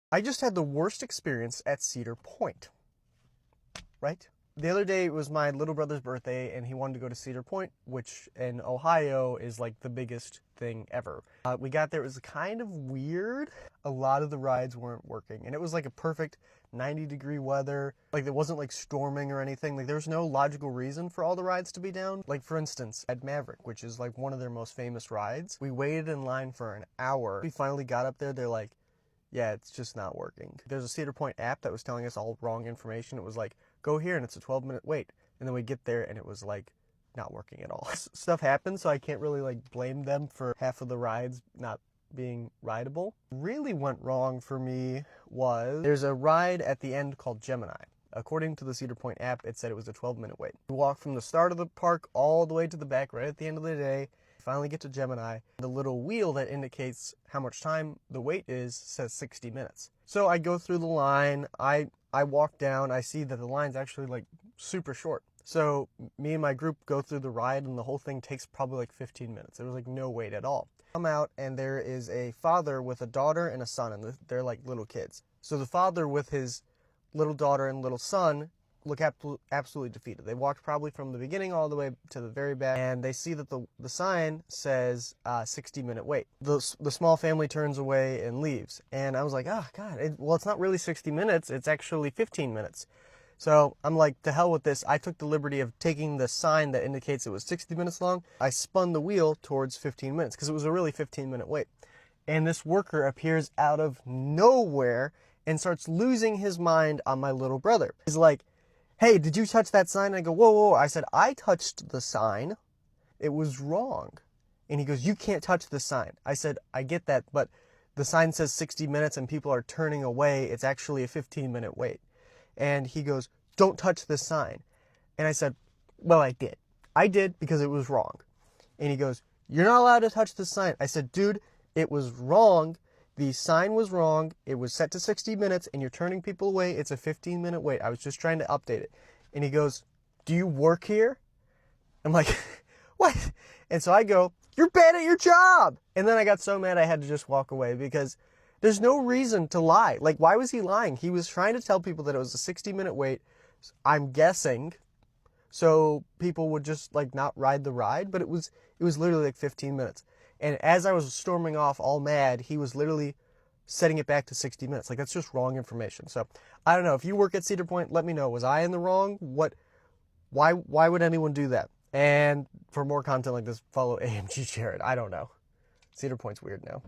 I just had the worst experience at Cedar Point, right? The other day it was my little brother's birthday and he wanted to go to Cedar Point, which in Ohio is like the biggest thing ever. We got there, it was kind of weird. A lot of the rides weren't working and it was like a perfect 90-degree weather. Like it wasn't like storming or anything. Like there's no logical reason for all the rides to be down. Like for instance, at Maverick, which is like one of their most famous rides, we waited in line for an hour. We finally got up there, they're like, yeah, it's just not working. There's a Cedar Point app that was telling us all wrong information. It was like, go here and it's a 12-minute wait. And then we get there and it was like not working at all. Stuff happens, so I can't really like blame them for half of the rides not being rideable. Really went wrong for me was there's a ride at the end called Gemini. According to the Cedar Point app, it said it was a 12-minute wait. We walk from the start of the park all the way to the back right at the end of the day. Finally get to Gemini. The little wheel that indicates how much time the wait is says 60 minutes. So I go through the line, I walk down, I see that the line's actually like super short. So me and my group go through the ride and the whole thing takes probably like 15 minutes. There was like no wait at all. Come out and there is a father with a daughter and a son, and they're like little kids. So the father with his little daughter and little son look absolutely defeated. They walked probably from the beginning all the way to the very back, and they see that the sign says 60-minute wait. The small family turns away and leaves, and I was like, oh God, well, it's not really 60 minutes, it's actually 15 minutes. So I'm like, to hell with this. I took the liberty of taking the sign that indicates it was 60 minutes long. I spun the wheel towards 15 minutes because it was a really 15-minute wait. And this worker appears out of nowhere and starts losing his mind on my little brother. He's like, hey, did you touch that sign? And I go, whoa, whoa. I said, I touched the sign. It was wrong. And he goes, you can't touch the sign. I said, I get that, but the sign says 60 minutes and people are turning away. It's actually a 15-minute wait. And he goes, don't touch this sign. And I said, well, I did. I did because it was wrong. And he goes, you're not allowed to touch the sign. I said, dude, it was wrong. The sign was wrong. It was set to 60 minutes and you're turning people away. It's a 15-minute wait. I was just trying to update it. And he goes, do you work here? I'm like, what? And so I go, you're bad at your job. And then I got so mad I had to just walk away because there's no reason to lie. Like, why was he lying? He was trying to tell people that it was a 60-minute wait, I'm guessing, so people would just like not ride the ride, but it was literally like 15 minutes. And as I was storming off all mad, he was literally setting it back to 60 minutes. Like, that's just wrong information. So I don't know. If you work at Cedar Point, let me know. Was I in the wrong? Why would anyone do that? And for more content like this, follow AMG Jared. I don't know. Cedar Point's weird now.